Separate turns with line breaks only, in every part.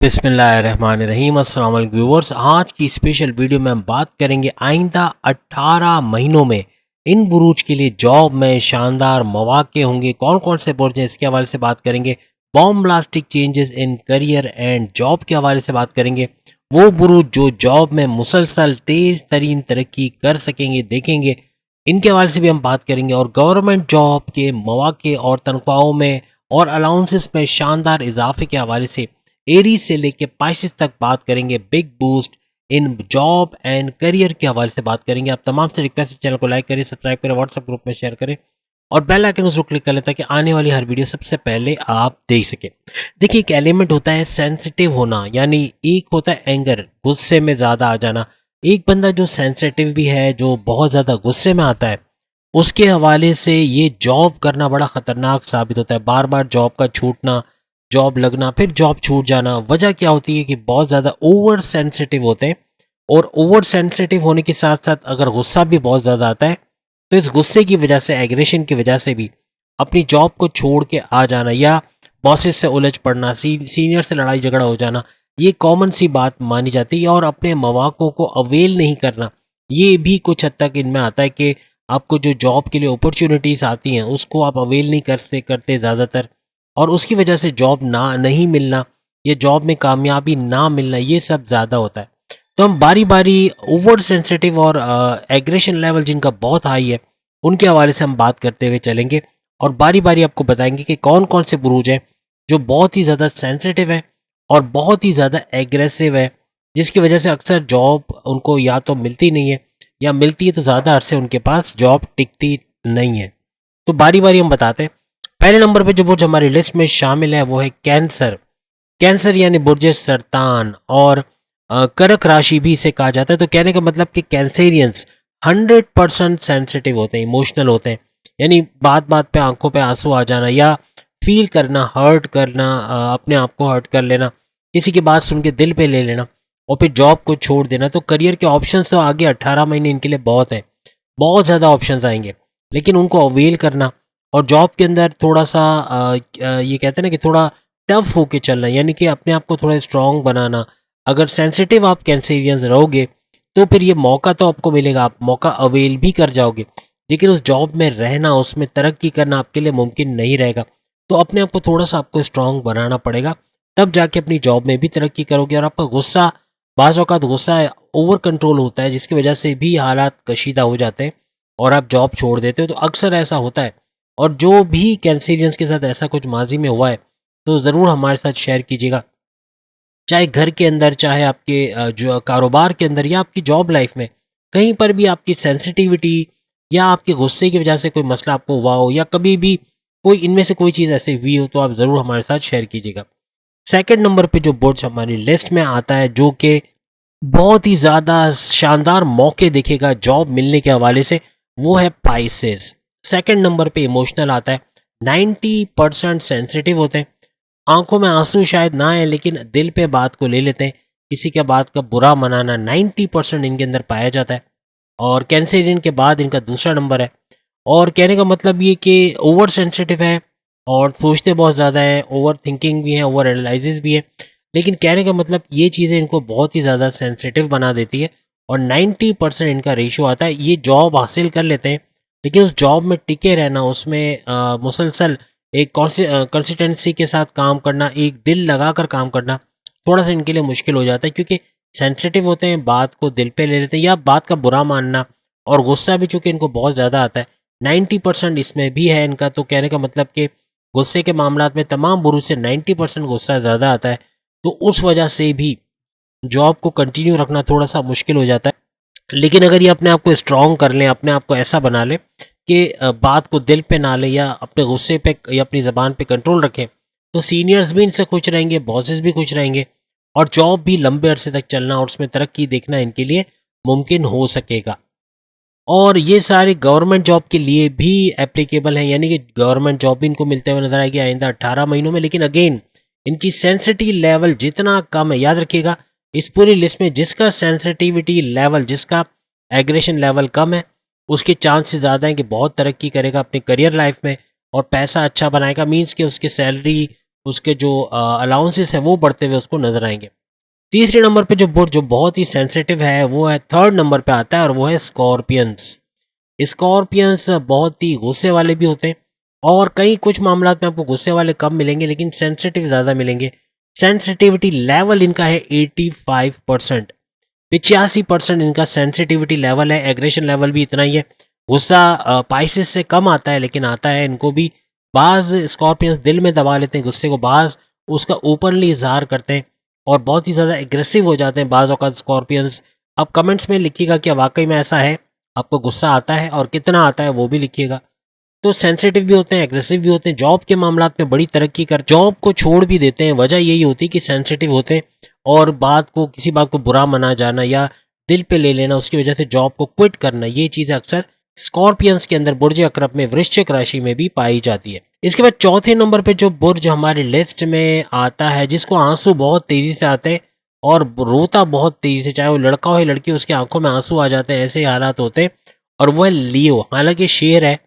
बिस्मिल्लाहिर्रहमानिर्रहीम। अस्सलाम वालेकुम व्यूअर्स। आज की स्पेशल वीडियो में हम बात करेंगे आइंदा 18 महीनों में इन बुरूज के लिए जॉब में शानदार मौके होंगे। कौन कौन से बुर्ज हैं इसके हवाले से बात करेंगे। Bombastic changes in career and job के हवाले से बात करेंगे। वो बुरूज जो जॉब में मुसलसल तेज तरीन तरक्की कर सकेंगे देखेंगे, इनके हवाले से भी हम बात करेंगे। और गवर्नमेंट जॉब के मौके और तनख्वाहों में और अलाउंसेस में शानदार इजाफे के हवाले से एरीज से लेके पाइसेस तक बात करेंगे। Big boost in job and career के हवाले से बात करेंगे। आप तमाम से रिक्वेस्ट है, चैनल को लाइक करें, सब्सक्राइब करें, व्हाट्सएप ग्रुप में शेयर करें और बेल आइकन उसको क्लिक कर लें ताकि आने वाली हर वीडियो सबसे पहले आप देख सकें। देखिए, एक एलिमेंट होता है सेंसिटिव होना, यानी एक होता है एंगर, गुस्से में ज़्यादा आ जाना। एक बंदा जो सेंसिटिव भी है, जो बहुत ज़्यादा गुस्से में आता है, उसके हवाले से ये जॉब करना बड़ा ख़तरनाक साबित होता है। बार बार जॉब का छूटना, जॉब लगना, फिर जॉब छूट जाना। वजह क्या होती है कि बहुत ज़्यादा ओवर सेंसिटिव होते हैं। और ओवर सेंसिटिव होने के साथ साथ अगर गुस्सा भी बहुत ज़्यादा आता है तो इस गुस्से की वजह से, एग्रेशन की वजह से भी अपनी जॉब को छोड़ के आ जाना या बॉसेस से उलझ पड़ना, सीनियर से लड़ाई झगड़ा हो जाना, ये कॉमन सी बात मानी जाती है। और अपने मौक़ों को अवेल नहीं करना, ये भी कुछ हद तक इनमें आता है कि आपको जो जॉब के लिए अपॉर्चुनिटीज़ आती हैं उसको आप अवेल नहीं करते ज़्यादातर, और उसकी वजह से जॉब ना नहीं मिलना या जॉब में कामयाबी ना मिलना, ये सब ज़्यादा होता है। तो हम बारी बारी ओवर सेंसिटिव और एग्रेशन लेवल जिनका बहुत हाई है उनके हवाले से हम बात करते हुए चलेंगे और बारी बारी आपको बताएंगे कि कौन कौन से बुरूज हैं जो बहुत ही ज़्यादा सेंसिटिव है और बहुत ही ज़्यादा एग्रेसिव है, जिसकी वजह से अक्सर जॉब उनको या तो मिलती नहीं है या मिलती है तो ज़्यादा अरसे उनके पास जॉब टिकती नहीं है। तो बारी बारी हम बताते हैं। पहले नंबर पे जो बुर्ज हमारी लिस्ट में शामिल है वो है कैंसर। कैंसर यानी बुर्ज सरतान और कर्क राशि भी इसे कहा जाता है। तो कहने का मतलब कि कैंसेरियंस 100% सेंसिटिव होते हैं, इमोशनल होते हैं। यानी बात बात पे आंखों पे आंसू आ जाना या फील करना, हर्ट करना, अपने आप को हर्ट कर लेना, किसी की बात सुन के दिल पे ले लेना और फिर जॉब को छोड़ देना। तो करियर के ऑप्शंस तो आगे 18 महीने इनके लिए बहुत है, बहुत ज़्यादा ऑप्शंस आएंगे, लेकिन उनको अवेल करना और जॉब के अंदर थोड़ा सा ये कहते हैं ना कि थोड़ा टफ होके चलना, यानी कि अपने आप को थोड़ा स्ट्रांग बनाना। अगर सेंसिटिव आप कैंसेरियंस रहोगे तो फिर ये मौका तो आपको मिलेगा, आप मौका अवेल भी कर जाओगे, लेकिन उस जॉब में रहना, उसमें तरक्की करना आपके लिए मुमकिन नहीं रहेगा। तो अपने आप को थोड़ा सा आपको स्ट्रांग बनाना पड़ेगा, तब जाके अपनी जॉब में भी तरक्की करोगे। और आपका गुस्सा, बाज़ औक़ात गुस्सा ओवर कंट्रोल होता है जिसकी वजह से भी हालात कशीदा हो जाते हैं और आप जॉब छोड़ देते हो। तो अक्सर ऐसा होता है, और जो भी कैंसेरियंस के साथ ऐसा कुछ माजी में हुआ है तो ज़रूर हमारे साथ शेयर कीजिएगा, चाहे घर के अंदर, चाहे आपके जो कारोबार के अंदर या आपकी जॉब लाइफ में, कहीं पर भी आपकी सेंसिटिविटी या आपके गुस्से की वजह से कोई मसला आपको हुआ हो या कभी भी कोई इनमें से कोई चीज़ ऐसी हुई हो तो आप ज़रूर हमारे साथ शेयर कीजिएगा। सेकंड नंबर पे जो बुर्ज हमारी लिस्ट में आता है जो कि बहुत ही ज़्यादा शानदार मौके देखेगा जॉब मिलने के हवाले से, वो है पाइसेस। सेकंड नंबर पे इमोशनल आता है, 90% सेंसिटिव होते हैं। आंखों में आंसू शायद ना आए लेकिन दिल पे बात को ले लेते हैं, किसी के बात का बुरा मनाना 90% इनके अंदर पाया जाता है। और कैंसेरियन के बाद इनका दूसरा नंबर है। और कहने का मतलब ये कि ओवर सेंसिटिव है और सोचते बहुत ज़्यादा है, ओवर थिंकिंग भी है, ओवर एनालिसिस भी है, लेकिन कहने का मतलब ये चीज़ें इनको बहुत ही ज़्यादा सेंसिटिव बना देती है। और 90% इनका रेशो आता है। ये जॉब हासिल कर लेते हैं लेकिन उस जॉब में टिके रहना, उसमें मुसलसल एक कंसिस्टेंसी के साथ काम करना, एक दिल लगाकर काम करना थोड़ा सा इनके लिए मुश्किल हो जाता है, क्योंकि सेंसिटिव होते हैं, बात को दिल पे ले लेते हैं या बात का बुरा मानना, और गुस्सा भी चूँकि इनको बहुत ज़्यादा आता है, 90% इसमें भी है इनका। तो कहने का मतलब कि गुस्से के मामलात में तमाम बुरुज से 90% गुस्सा ज़्यादा आता है, तो उस वजह से भी जॉब को कंटिन्यू रखना थोड़ा सा मुश्किल हो जाता है। लेकिन अगर ये अपने आप को स्ट्रॉन्ग कर लें, अपने आप को ऐसा बना लें कि बात को दिल पे ना लें या अपने गुस्से पे या अपनी ज़बान पे कंट्रोल रखें, तो सीनियर्स भी इनसे खुश रहेंगे, बॉसेस भी खुश रहेंगे और जॉब भी लंबे अरसे तक चलना और उसमें तरक्की देखना इनके लिए मुमकिन हो सकेगा। और ये सारे गवर्नमेंट जॉब के लिए भी एप्लीकेबल हैं, यानी कि गवर्नमेंट जॉब भी इनको मिलते हुए नजर आएगी आइंदा 18 महीनों में। लेकिन अगेन इनकी सेंसिटिव लेवल जितना कम है, याद रखिएगा इस पूरी लिस्ट में जिसका सेंसिटिविटी लेवल, जिसका एग्रेशन लेवल कम है, उसके चांसेस ज़्यादा हैं कि बहुत तरक्की करेगा अपने करियर लाइफ में और पैसा अच्छा बनाएगा। मीन्स कि उसकी सैलरी, उसके जो अलाउंसेस है वो बढ़ते हुए उसको नजर आएंगे। तीसरे नंबर पे जो बुर्ज जो बहुत ही सेंसिटिव है वो है, थर्ड नंबर पे आता है और वो है स्कॉर्पियंस। स्कॉर्पियंस बहुत ही गुस्से वाले भी होते हैं और कई कुछ मामलात में आपको गुस्से वाले कम मिलेंगे लेकिन सेंसिटिव ज़्यादा मिलेंगे। सेंसिटिविटी लेवल इनका है 85%, 85% इनका सेंसिटिविटी लेवल है। एग्रेशन लेवल भी इतना ही है। गुस्सा पाइसेस से कम आता है लेकिन आता है इनको भी। बाज स्कॉर्पियंस दिल में दबा लेते हैं गुस्से को, बाज उसका ओपनली इजहार करते हैं और बहुत ही ज़्यादा एग्रेसिव हो जाते हैं बाज औक़ात स्कॉर्पियंस। अब कमेंट्स में लिखिएगा कि वाकई में ऐसा है, आपको गुस्सा आता है और कितना आता है वो भी लिखिएगा। तो सेंसिटिव भी होते हैं, एग्रेसिव भी होते हैं, जॉब के मामलात में बड़ी तरक्की कर जॉब को छोड़ भी देते हैं। वजह यही होती है कि सेंसिटिव होते हैं और किसी बात को बुरा मना जाना या दिल पे ले लेना, उसकी वजह से जॉब को क्विट करना, ये चीज़ अक्सर स्कॉर्पियंस के अंदर बुर्ज अकरब में, वृश्चिक राशि में भी पाई जाती है। इसके बाद चौथे नंबर पे जो बुर्ज हमारे लिस्ट में आता है, जिसको आंसू बहुत तेजी से आते हैं और रोता बहुत तेजी से, चाहे वो लड़का हो या लड़की, उसकी आंखों में आंसू आ जाते हैं, ऐसे हालात होते हैं, और वो है लियो। हालांकि शेर है,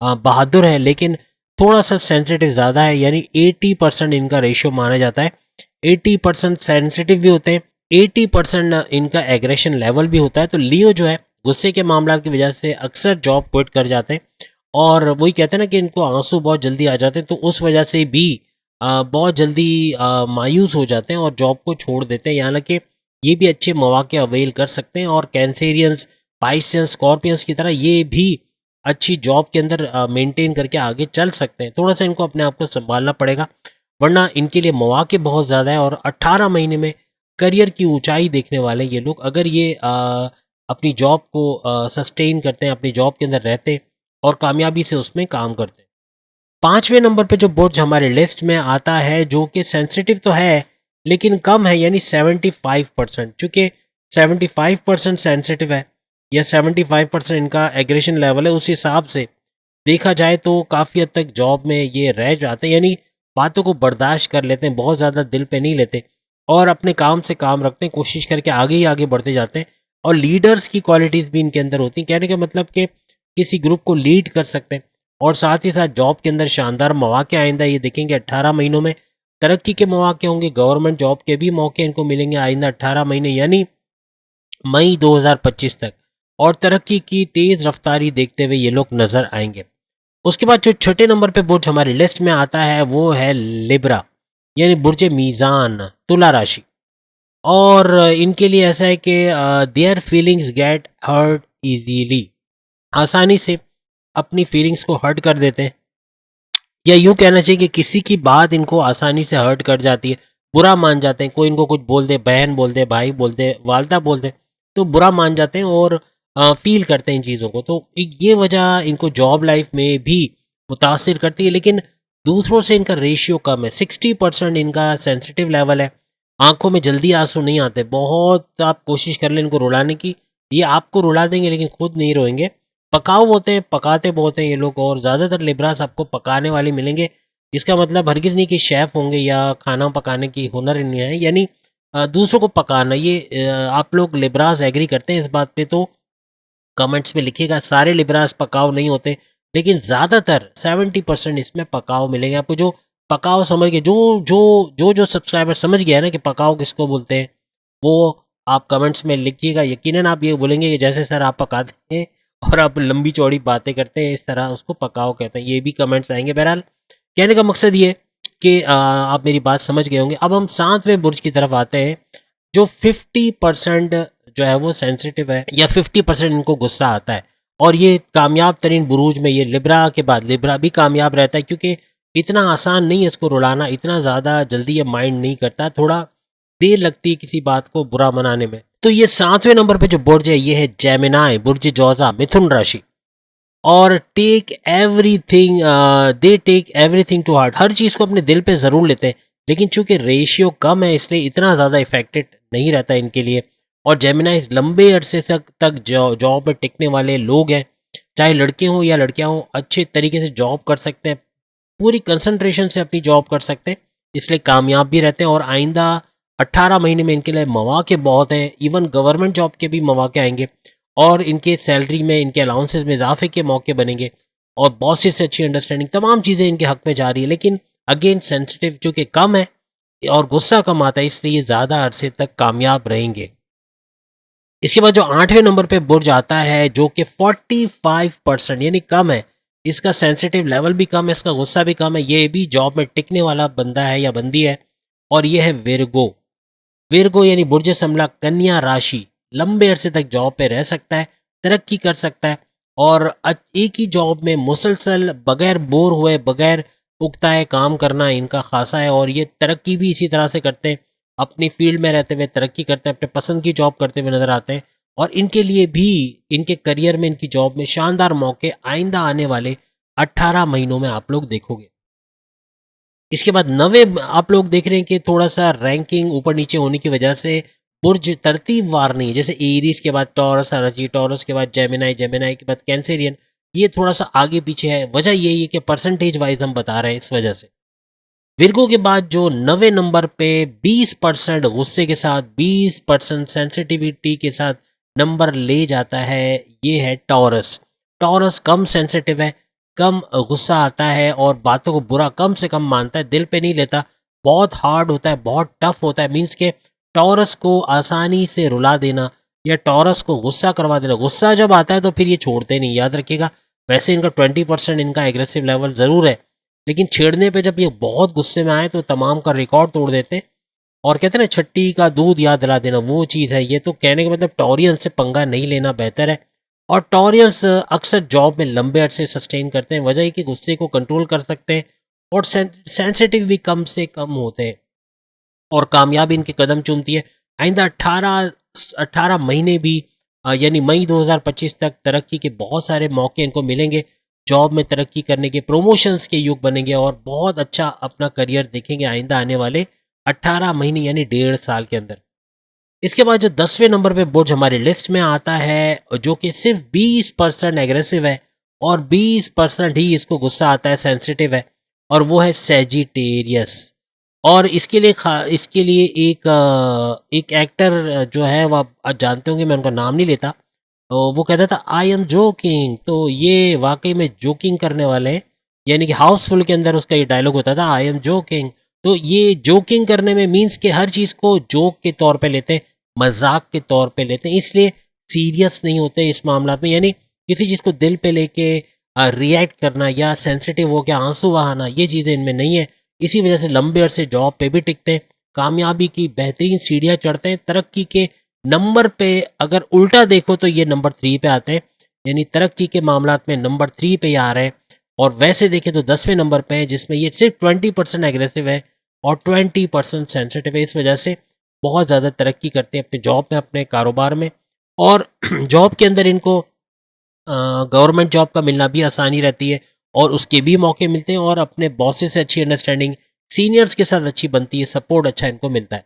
बहादुर है, लेकिन थोड़ा सा सेंसिटिव ज़्यादा है, यानी 80% इनका रेशियो माना जाता है। 80% सेंसिटिव भी होते हैं, 80% इनका एग्रेशन लेवल भी होता है। तो लियो जो है गुस्से के मामला की वजह से अक्सर जॉब क्विट कर जाते हैं और वही कहते हैं ना कि इनको आंसू बहुत जल्दी आ जाते हैं, तो उस वजह से भी बहुत जल्दी मायूस हो जाते हैं और जॉब को छोड़ देते हैं। यहाँ कि ये भी अच्छे मौके अवेल कर सकते हैं और कैंसेरियंस, पाइसियंस, स्कॉर्पियंस की तरह ये भी अच्छी जॉब के अंदर मेंटेन करके आगे चल सकते हैं। थोड़ा सा इनको अपने आप को संभालना पड़ेगा, वरना इनके लिए मौके बहुत ज़्यादा है और 18 महीने में करियर की ऊंचाई देखने वाले ये लोग। अगर ये अपनी जॉब को सस्टेन करते हैं, अपनी जॉब के अंदर रहते हैं और कामयाबी से उसमें काम करते हैं। पांचवें नंबर पे जो बुर्ज हमारे लिस्ट में आता है, जो कि सेंसिटिव तो है लेकिन कम है, यानी 75%। चूंकि 75% सेंसिटिव है या 75% इनका एग्रेशन लेवल है, उस हिसाब से देखा जाए तो काफ़ी हद तक जॉब में ये रह जाते हैं, यानी बातों को बर्दाश्त कर लेते हैं, बहुत ज़्यादा दिल पे नहीं लेते और अपने काम से काम रखते हैं, कोशिश करके आगे ही आगे बढ़ते जाते हैं। और लीडर्स की क्वालिटीज़ भी इनके अंदर होती हैं, कहने का मतलब कि किसी ग्रुप को लीड कर सकते हैं और साथ ही साथ जॉब के अंदर शानदार मौके आइंदा ये देखेंगे। 18 महीनों में तरक्की के मौके होंगे, गवर्नमेंट जॉब के भी मौके इनको मिलेंगे आइंदा 18 महीने, यानी मई 2025 तक, और तरक्की की तेज़ रफ्तारी देखते हुए ये लोग नज़र आएंगे। उसके बाद जो छठे नंबर पे बुर्ज हमारी लिस्ट में आता है वो है लिब्रा, यानी बुर्ज मीज़ान, तुला राशि। और इनके लिए ऐसा है कि their feelings get hurt easily, आसानी से अपनी फीलिंग्स को हर्ट कर देते हैं, या यूं कहना चाहिए कि किसी की बात इनको आसानी से हर्ट कर जाती है, बुरा मान जाते हैं। कोई इनको कुछ बोल दे, बहन बोल दे, भाई बोल दे, वालदा बोल दे, तो बुरा मान जाते हैं और फील करते हैं इन चीज़ों को। तो ये वजह इनको जॉब लाइफ में भी मुतासिर करती है, लेकिन दूसरों से इनका रेशियो कम है। 60% इनका सेंसिटिव लेवल है। आंखों में जल्दी आंसू नहीं आते, बहुत आप कोशिश कर लें इनको रुलाने की, ये आपको रुला देंगे लेकिन खुद नहीं रोएंगे। पकाऊ होते हैं, पकाते बहुत हैं ये लोग, और ज़्यादातर लिब्रास आपको पकाने वाले मिलेंगे। इसका मतलब हरगिज़ नहीं कि शेफ़ होंगे या खाना पकाने की हुनर नहीं है, यानी दूसरों को पकाना। ये आप लोग लिब्रास एग्री करते हैं इस बात पे तो कमेंट्स में लिखिएगा। सारे लिब्रास पकाऊ नहीं होते, लेकिन ज़्यादातर 70% इसमें पकाऊ मिलेंगे आपको। जो पकाऊ समझ गए, जो सब्सक्राइबर समझ गया है ना कि पकाऊ किसको बोलते हैं, वो आप कमेंट्स में लिखिएगा। यकीनन आप ये बोलेंगे कि जैसे सर आप पकाते हैं और आप लंबी चौड़ी बातें करते हैं, इस तरह उसको पकाओ कहते हैं। ये भी कमेंट्स आएंगे। बहरहाल कहने का मकसद ये कि आप मेरी बात समझ गए होंगे। अब हम 7वें बुर्ज की तरफ आते हैं, जो 50% जो है वो सेंसिटिव है, या 50% इनको गुस्सा आता है। और ये कामयाब तरीन बुरूज में, ये लिब्रा के बाद लिब्रा भी कामयाब रहता है, क्योंकि इतना आसान नहीं है इसको रुलाना, इतना ज़्यादा जल्दी ये माइंड नहीं करता, थोड़ा देर लगती है किसी बात को बुरा मनाने में। तो ये 7वें नंबर पे जो बुर्ज है ये है जेमिनाई, बुर्ज जौजा, मिथुन राशि। और they take everything to heart, हर चीज़ को अपने दिल पे ज़रूर लेते हैं, लेकिन चूंकि रेशियो कम है इसलिए इतना ज़्यादा इफेक्टेड नहीं रहता इनके लिए। और जेमिनाई लंबे अरसे तक जॉब में टिकने वाले लोग हैं, चाहे लड़के हों या लड़कियां हों, अच्छे तरीके से जॉब कर सकते हैं, पूरी कंसंट्रेशन से अपनी जॉब कर सकते हैं, इसलिए कामयाब भी रहते हैं। और आइंदा 18 महीने में इनके लिए मौके बहुत हैं, इवन गवर्नमेंट जॉब के भी मौके आएंगे और इनके सैलरी में, इनके अलाउंसेस में इजाफे के मौके बनेंगे और बॉसेस से अच्छी अंडरस्टैंडिंग, तमाम चीज़ें इनके हक में जा रही है। लेकिन अगेन सेंसिटिव जो कि कम है और गुस्सा कम आता है, इसलिए ज़्यादा अरसे तक कामयाब रहेंगे। इसके बाद जो 8वें नंबर पे बुर्ज आता है जो कि 45% यानी कम है, इसका सेंसिटिव लेवल भी कम है, इसका गुस्सा भी कम है, ये भी जॉब में टिकने वाला बंदा है या बंदी है, और ये है विर्गो। विर्गो यानी बुर्ज संभला कन्या राशि, लंबे अरसे तक जॉब पे रह सकता है, तरक्की कर सकता है और एक ही जॉब में मुसलसल बगैर बोर हुए, बगैर उकताए काम करना इनका खासा है, और ये तरक्की भी इसी तरह से करते हैं, अपनी फील्ड में रहते हुए तरक्की करते हैं, अपने पसंद की जॉब करते हुए नजर आते हैं, और इनके लिए भी इनके करियर में, इनकी जॉब में शानदार मौके आइंदा आने वाले 18 महीनों में आप लोग देखोगे। इसके बाद 9वें आप लोग देख रहे हैं कि थोड़ा सा रैंकिंग ऊपर नीचे होने की वजह से बुर्ज तरतीबवार नहीं है, जैसे एरीज के बाद टॉरस आना चाहिए, टॉरस के बाद जेमिनाई, जेमिनाई के बाद कैंसेरियन, ये थोड़ा सा आगे पीछे है। वजह यही है कि परसेंटेज वाइज हम बता रहे हैं, इस वजह से। विर्गो के बाद जो 9वें नंबर पे 20% गुस्से के साथ, 20% सेंसिटिविटी के साथ नंबर ले जाता है, ये है टॉरस। टॉरस कम सेंसिटिव है, कम गुस्सा आता है और बातों को बुरा कम से कम मानता है, दिल पे नहीं लेता, बहुत हार्ड होता है, बहुत टफ होता है। मीन्स के टॉरस को आसानी से रुला देना या टॉरस को गुस्सा करवा देना, गुस्सा जब आता है तो फिर ये छोड़ते नहीं, याद रखिएगा। वैसे इनका 20% इनका एग्रेसिव लेवल ज़रूर है, लेकिन छेड़ने पे जब ये बहुत गुस्से में आए तो तमाम का रिकॉर्ड तोड़ देते हैं। और कहते हैं ना, छट्टी का दूध याद दिला देना, वो चीज़ है ये। तो कहने का मतलब टॉरियंस से पंगा नहीं लेना बेहतर है। और टॉरियंस अक्सर जॉब में लंबे अरसे सस्टेन करते हैं, वजह है कि गुस्से को कंट्रोल कर सकते हैं और सेंसिटिव भी कम से कम होते हैं और कामयाबी इनके कदम चूमती है। आइंदा 18 महीने भी यानी मई 2025 तक तरक्की के बहुत सारे मौके इनको मिलेंगे, जॉब में तरक्की करने के, प्रमोशंस के युग बनेंगे और बहुत अच्छा अपना करियर देखेंगे आइंदा आने वाले 18 महीने यानी 1.5 साल के अंदर। इसके बाद जो 10वें नंबर पे बुर्ज हमारी लिस्ट में आता है जो कि सिर्फ 20% एग्रेसिव है और 20% ही इसको गुस्सा आता है, सेंसिटिव है, और वो है सैजिटेरियस। और इसके लिए एक एक्टर जो है वो आप जानते होंगे, मैं उनका नाम नहीं लेता, तो वो कहता था आई एम जोकिंग, तो ये वाकई में जोकिंग करने वाले हैं। यानी कि हाउसफुल के अंदर उसका ये डायलॉग होता था, आई एम जोकिंग। तो ये जोकिंग करने में मीन्स के हर चीज़ को जोक के तौर पे लेते हैं, मजाक के तौर पे लेते हैं, इसलिए सीरियस नहीं होते इस मामला में। यानी किसी चीज़ को दिल पे लेके रिएक्ट करना या सेंसिटिव हो के आंसू बहाना, ये चीज़ें इनमें नहीं है। इसी वजह से लंबे अरसे जॉब पे भी टिकते हैं, कामयाबी की बेहतरीन सीढ़ियाँ चढ़ते हैं, तरक्की के नंबर पे अगर उल्टा देखो तो ये नंबर 3 पे आते हैं, यानी तरक्की के मामलात में नंबर 3 पे ही आ रहे हैं। और वैसे देखें तो 10वें नंबर पे है, जिसमें ये सिर्फ 20% एग्रेसिव है और 20% सेंसिटिव है। इस वजह से बहुत ज़्यादा तरक्की करते हैं अपने जॉब में, अपने कारोबार में। और जॉब के अंदर इनको गवर्नमेंट जॉब का मिलना भी आसानी रहती है और उसके भी मौके मिलते हैं, और अपने बॉसेस से अच्छी अंडरस्टैंडिंग, सीनियर्स के साथ अच्छी बनती है, सपोर्ट अच्छा इनको मिलता है।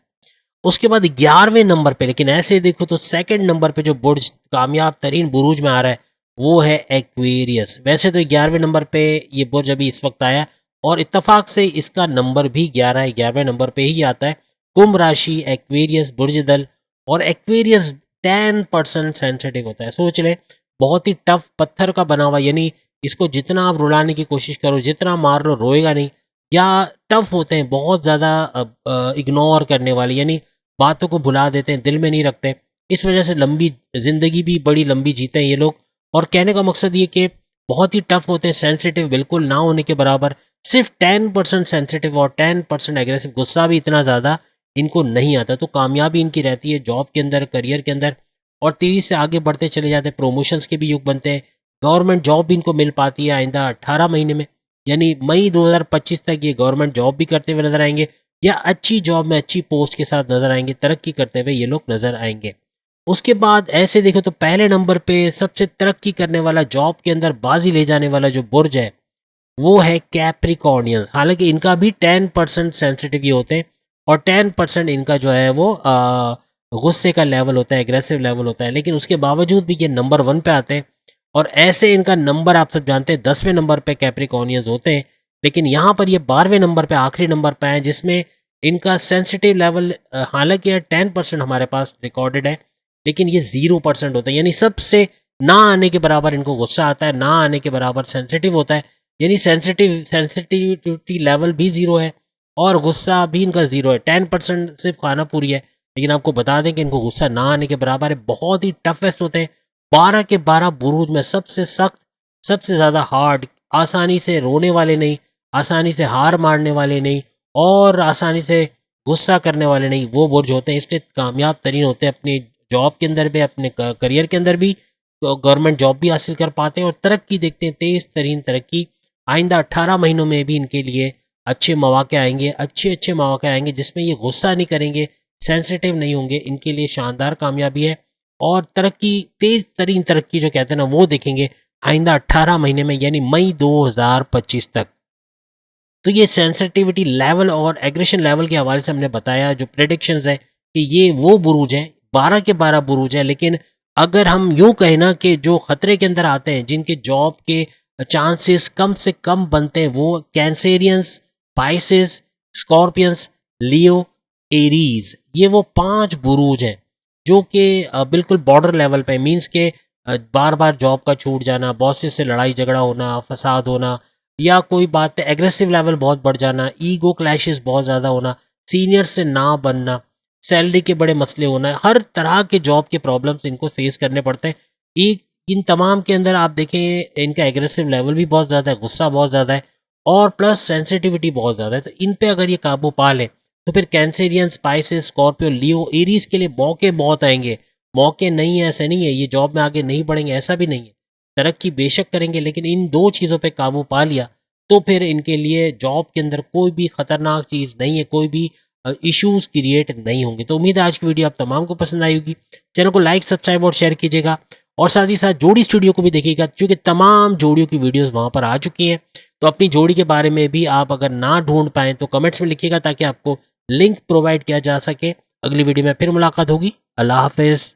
उसके बाद 11वें नंबर पे, लेकिन ऐसे देखो तो सेकंड नंबर पे जो बुर्ज कामयाब तरीन बुरूज में आ रहा है वो है एक्वेरियस। वैसे तो 11वें नंबर पे ये बुर्ज अभी इस वक्त आया और इत्तेफाक से इसका नंबर भी 11 है, 11वें नंबर पे ही आता है। कुंभ राशि, एक्वेरियस बुर्ज दल, और एक्वेरियस 10% सेंसिटिव होता है। सोच ले, बहुत ही टफ पत्थर का बना हुआ, यानी इसको जितना आप रुलाने की कोशिश करो, जितना मार लो, रोएगा नहीं। या टफ होते हैं, बहुत ज़्यादा इग्नोर करने वाले, यानी बातों को भुला देते हैं, दिल में नहीं रखते। इस वजह से लंबी ज़िंदगी भी बड़ी लंबी जीते हैं ये लोग। और कहने का मकसद ये कि बहुत ही टफ होते हैं, सेंसिटिव बिल्कुल ना होने के बराबर, सिर्फ 10% सेंसिटिव और 10% एग्रेसिव। गुस्सा भी इतना ज़्यादा इनको नहीं आता, तो कामयाबी इनकी रहती है जॉब के अंदर, करियर के अंदर, और तेज़ी से आगे बढ़ते चले जाते हैं, प्रमोशंस के भी युग बनते हैं, गवर्नमेंट जॉब भी इनको मिल पाती है आइंदा 18 महीने में, यानी मई 2025 तक ये गवर्नमेंट जॉब भी करते हुए नजर आएंगे या अच्छी जॉब में अच्छी पोस्ट के साथ नजर आएंगे, तरक्की करते हुए ये लोग नजर आएंगे। उसके बाद ऐसे देखो तो पहले नंबर पे सबसे तरक्की करने वाला, जॉब के अंदर बाजी ले जाने वाला जो बुर्ज है वो है कैप्रिकॉर्नियंस। हालांकि इनका भी 10% सेंसिटिव ही होते हैं और 10% इनका जो है वो गुस्से का लेवल होता है, एग्रेसिव लेवल होता है, लेकिन उसके बावजूद भी ये नंबर 1 पे आते हैं। और ऐसे इनका नंबर आप सब जानते हैं 10वें नंबर पे कैप्रिकॉर्नियंस होते हैं, लेकिन यहाँ पर ये 12वें नंबर पे, आखिरी नंबर पे आए, जिसमें इनका सेंसिटिव लेवल हालांकि यह 10% हमारे पास रिकॉर्डेड है, लेकिन ये 0% होता है, यानी सबसे ना आने के बराबर इनको गुस्सा आता है, ना आने के बराबर सेंसिटिव होता है, यानी सेंसिटिविटी लेवल भी ज़ीरो है और गुस्सा भी इनका ज़ीरो है। 10% सिर्फ खाना पूरी है, लेकिन आपको बता दें कि इनको गुस्सा ना आने के बराबर है। बहुत ही टफेस्ट होते हैं। 12 के 12 बुरूज में सबसे सख्त, सबसे ज़्यादा हार्ड, आसानी से रोने वाले नहीं, आसानी से हार मारने वाले नहीं और आसानी से गुस्सा करने वाले नहीं, वो बुर्ज होते हैं। इसलिए कामयाब तरीन होते हैं अपनी जॉब के अंदर भी, अपने करियर के अंदर भी, तो गवर्नमेंट जॉब भी हासिल कर पाते हैं और तरक्की देखते हैं, तेज़ तरीन तरक्की। आइंदा 18 महीनों में भी इनके लिए अच्छे मौके आएंगे, अच्छे अच्छे मौके आएंगे जिसमें ये गुस्सा नहीं करेंगे, सेंसिटिव नहीं होंगे। इनके लिए शानदार कामयाबी है और तरक्की, तेज़ तरीन तरक्की जो कहते हैं ना, वो देखेंगे आइंदा 18 महीने में, यानी मई 2025 तक। तो ये सेंसिटिविटी लेवल और एग्रेशन लेवल के हवाले से हमने बताया, जो प्रेडिक्शंस है कि ये वो बुरूज हैं, 12 के 12 बुरूज हैं। लेकिन अगर हम यूं कहें ना कि जो खतरे के अंदर आते हैं, जिनके जॉब के चांसेस कम से कम बनते हैं, वो कैंसेरियंस, पाइसेस, स्कॉर्पियंस, लियो, एरीज, ये वो 5 बुरूज हैं जो कि बिल्कुल बॉर्डर लेवल पे, मींस के बार बार जॉब का छूट जाना, बॉसेस से लड़ाई झगड़ा होना, फसाद होना, या कोई बात पे एग्रेसिव लेवल बहुत बढ़ जाना, ईगो क्लैशेस बहुत ज़्यादा होना, सीनियर से ना बनना, सैलरी के बड़े मसले होना, हर तरह के जॉब के प्रॉब्लम्स इनको फेस करने पड़ते हैं। एक इन तमाम के अंदर आप देखें, इनका एग्रेसिव लेवल भी बहुत ज़्यादा है, गुस्सा बहुत ज़्यादा है और प्लस सेंसिटिविटी बहुत ज़्यादा है। तो इन पे अगर ये काबू पा लें तो फिर कैंसेरियन, स्पाइसेस, स्कॉर्पियो, लियो, एरीज के लिए मौके बहुत आएंगे। मौके नहीं है ऐसा नहीं है, ये जॉब में आगे नहीं बढ़ेंगे ऐसा भी नहीं है, तरक्की बेशक करेंगे, लेकिन इन 2 चीज़ों पे काबू पा लिया तो फिर इनके लिए जॉब के अंदर कोई भी ख़तरनाक चीज़ नहीं है, कोई भी इश्यूज़ क्रिएट नहीं होंगे। तो उम्मीद है आज की वीडियो आप तमाम को पसंद आई होगी। चैनल को लाइक, सब्सक्राइब और शेयर कीजिएगा और साथ ही साथ जोड़ी स्टूडियो को भी देखिएगा, क्योंकि तमाम जोड़ियों की वीडियोज़ वहाँ पर आ चुकी हैं। तो अपनी जोड़ी के बारे में भी आप अगर ना ढूंढ पाएँ तो कमेंट्स में लिखिएगा ताकि आपको लिंक प्रोवाइड किया जा सके। अगली वीडियो में फिर मुलाकात होगी। अल्लाह हाफ़िज़।